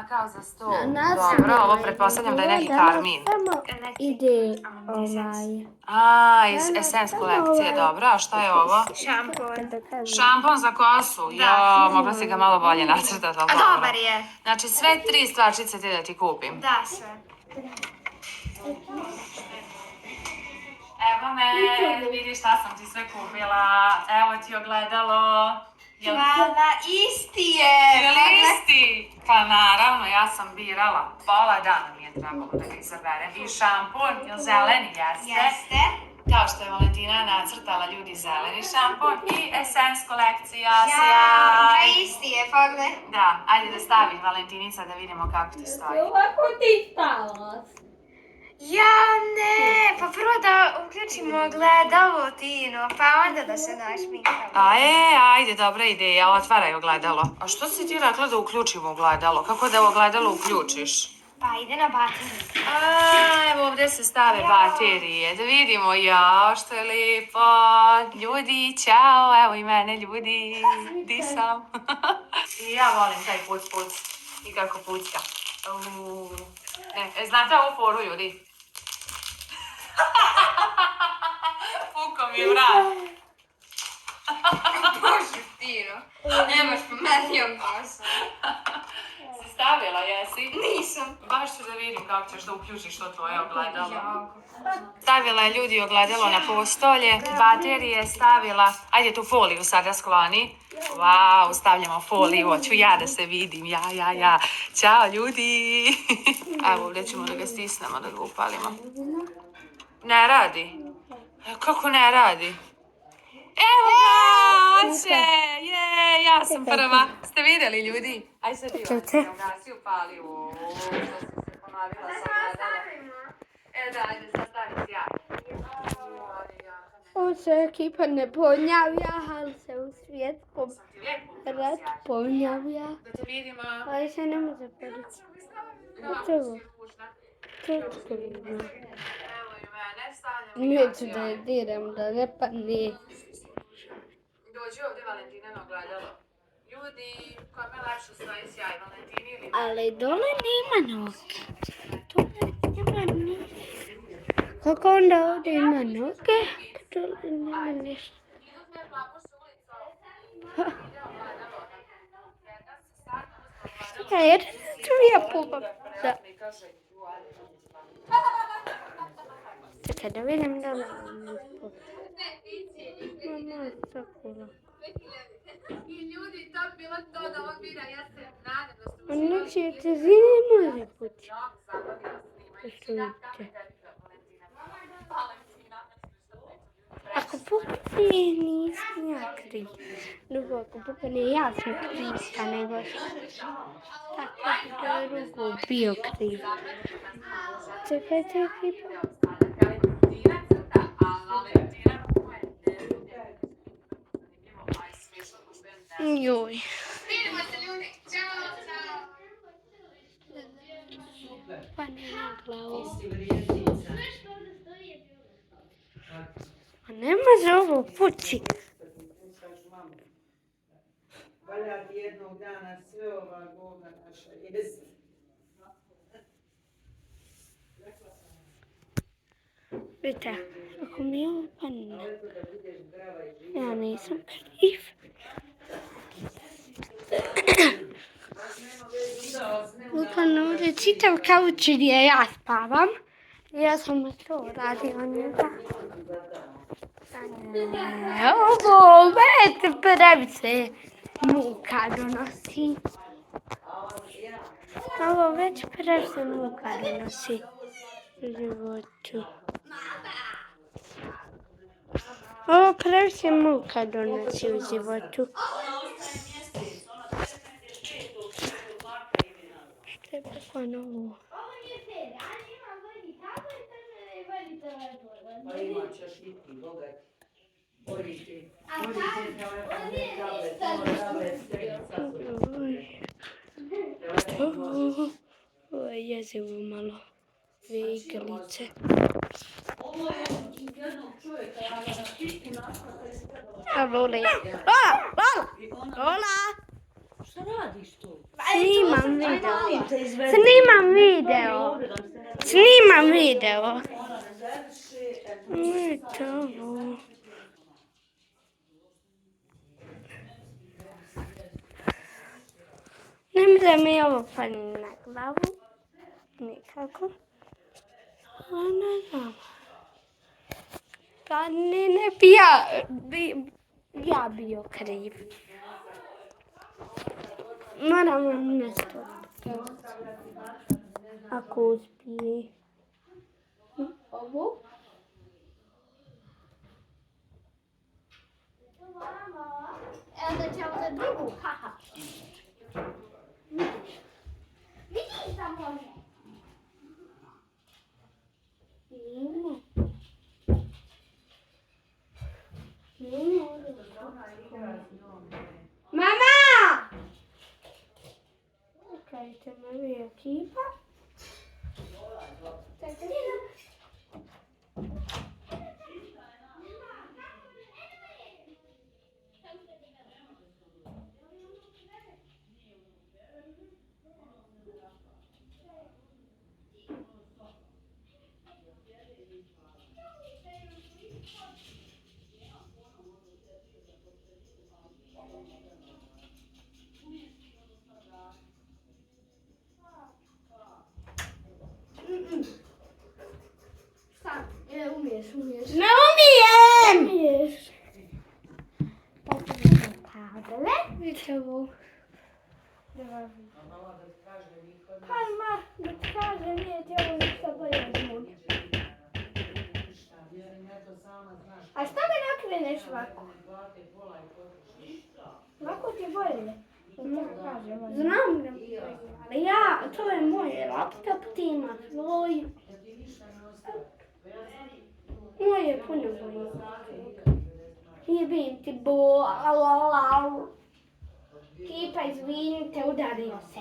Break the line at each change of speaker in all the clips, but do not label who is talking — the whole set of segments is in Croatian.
A, kao za sto. Dobro, ovo pretpostavljam da je neki karmin.
Ide
Iz Essence kolekcije, dobro. A šta je ovo? Šampon za kosu. Jo, mogla si ga malo bolje nacrtati, ali dobro.
Dobar je.
Znači, sve 3 stvačice ti da ti kupim.
Da, sve.
Evo me, vidi šta sam ti sve kupila. Evo ti ogledalo.
Hvala, isti je.
Jel isti? Pa naravno, ja sam birala. Pola dana mi je trebalo da ga izaberem. I šampon, jel zeleni jeste?
Jeste.
Kao što je Valentina nacrtala, ljudi, zeleni šampon i Essence kolekcija.
Pa isti je, pogledaj.
Da, ajde da stavi Valentinica da vidimo kako ti stoji.
Ovako ti stala.
Ja ne, pa prvo da uključimo ogledalo, Tino, pa onda da se našminkamo.
Ajde, dobra ideja, otvaraj ogledalo. A što si ti rekla da uključimo ogledalo? Kako da ogledalo uključiš?
Pa ide na bateriju.
Evo ovdje se stave baterije, da vidimo, što je lijepo. Ljudi, ćao, evo i mene ljudi, di sam? I ja volim taj puc i kako pucka. Znate ovu foru, ljudi? Fuko mi je vrat.
Bože, Tino, nemaš pametnijom posao.
Si stavila, jesi?
Nisam.
Baš ću da vidim kako ćeš da uključiš to tvoje ogledalo. Stavila je ljudi ogledalo na postolje, baterije stavila. Ajde tu foliju sada skloni. Wow, stavljamo foliju, hoću ja da se vidim, ja. Ćao ljudi. Evo ovdje ćemo da ga stisnemo, da ga upalimo. Ne radi. Kako ne radi? Evo ga, oće, ja sam prva. Ste vidjeli ljudi? Aj sad ti ugasi, upali. Što si se ponovila sa ogledalom. Da, ajde, sad stavi ja.
On se ekipa ne ponjavlja, ali se u svjetskom ratu ponjavlja.
Da te vidimo.
Ali se ne može poditi. Gotovo. Točko vidimo.
Evo i mene, stavljam.
Neću da je diram, da ne padne.
Dođi ovdje Valentina na ogledalo. Ljudi, kome lakše stoji sjaj, Valentini ili...
Ali dole nema noge. Dole nema noge. Kako onda ovdje ima noge? Dole nema ništa. Čekaj, jer ću ja pobaviti. Čekaj, da vidim da li mama sakura.
I ljudi, to bi bilo to da ovog videa, ja se nadam da ste
Ono će te zine može pući. Što vidite. Ako pukne, nisam ja kriv. Drugo, ako pukne, ja sam krivka, nego što. Tako da je drugo bio kriv. Čekaj. Joj.
Vidimo se ljudi, čao.
Pa ne na glavu. Pa ne može ovo pući.
Valja ti jednog dana sve ova govna naša jesti.
Vidite, ako mi ovo padne, ja nisam kriv. Lukano ovdje čitav kauč gdje ja spavam. Ja sam to radila njega. Ovo već previše muka donosi. Ovo već previše muka donosi u životu. Ovo previše muka donosi u životu. Što je bukvalno ovo?
Pa imat ćeš i ti, Boga. Morite
ovo je jezivo malo. Dve iglice. A Lola. Lola! Snimam video. Snimam video. Snimam video. Eto ovo. Ne mi da mi ovo padne na glavu. Nikako. A ne znam. Pa ne bi ja bio kriv. Moramo nešto. Ako uspije. Ovo.
Onda ćemo za drugu, haha. Vidiš da može?
Mama! Čekajte, mami je ekipa.
Umiješ.
Ne umijem!
Umiješ.
Vidite ovo.
Hajma, da ti kaže, nije ti ovo ništa bolje od moga. A šta da nakreneš ovako? Ovako ti bolje.
Znam da mi je, ali to je moj laptop, ti ima svoj. Moj je puno bolje. Jebim ti bo, Kipa, izvinite, udario se.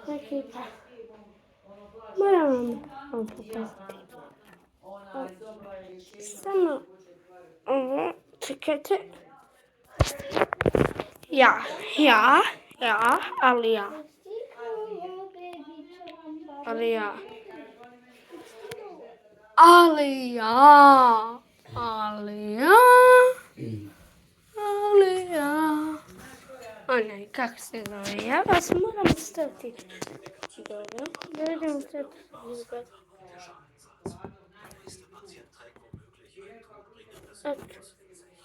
Ekipa. Moram vam pokazati. Samo ovo, čekajte. Ali ja. Onaj, kako se zove, ja vas moram stati. Dobro, da vidimo što to izgleda.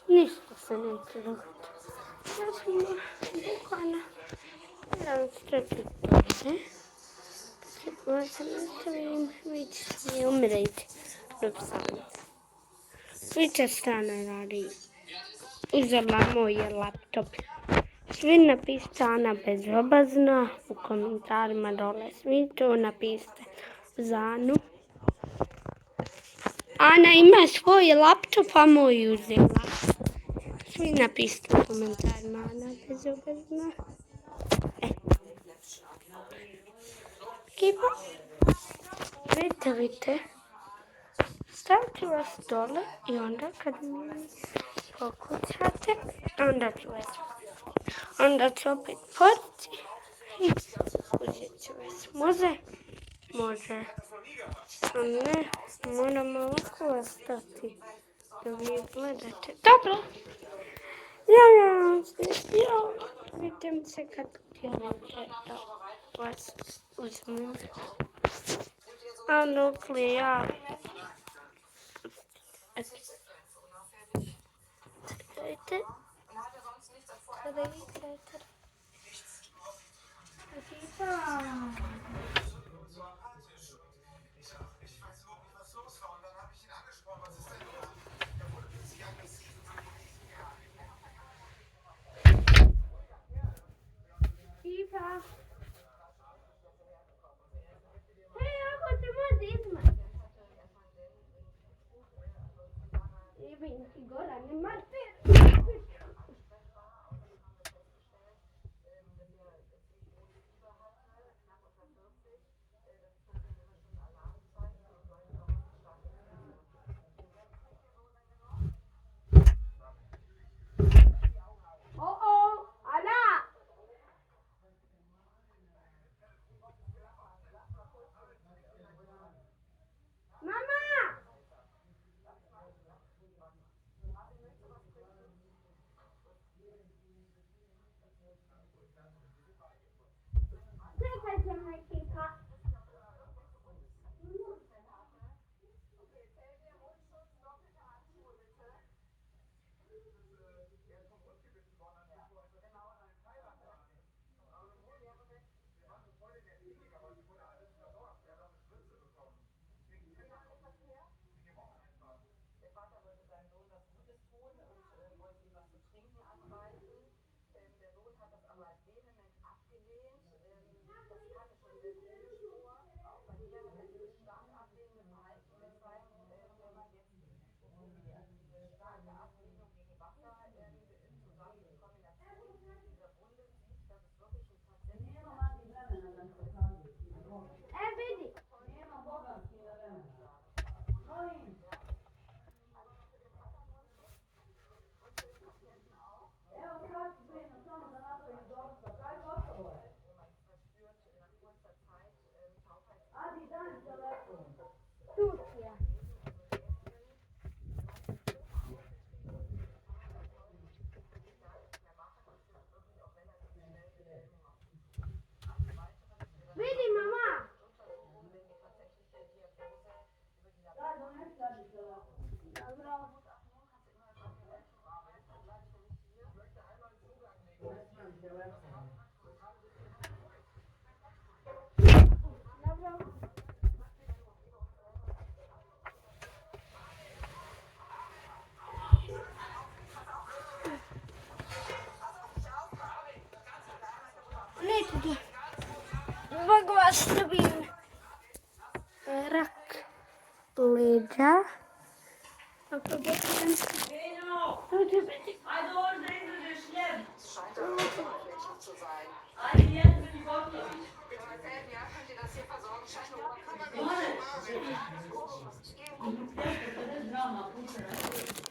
Ništa se neće dogoditi. Ja sam bukana. Moram stati ovdje. Moram se nastavim, vi ćete umirati dok sam. Vidite šta ne radi. Uzela moj laptop. Svi napišite Ana bezobazna u komentarima dole. Svi to napišite za Anu. Ana ima svoj laptop, a moj uzela. Svi napišite u komentarima Ana bezobazna. Ekipa, vidite. Stavit ću vas dole i onda kad mi pokucate, onda ću opet porti i uzet ću vas. Može. A ne, moramo ovako ostati da vi gledate. Dobro. Vidim se kad želite da vas uzmem. A dokle ja... Čekajte. Kada vidite. vinti Goran Martir. Oh oh, Anna! Mama! Czekaj, że kilka. Vidi. Turcija. Vidi, mama. Dobro. Dobro. Neću da zbog vas dobijem rak leđa. Ako dobijem...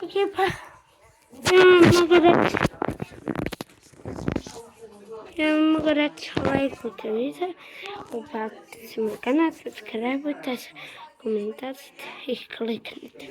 Okay, pa. Mogu reći lajkujte video, uplatite se moj kanal, subscribeujte se, komentarite i kliknite.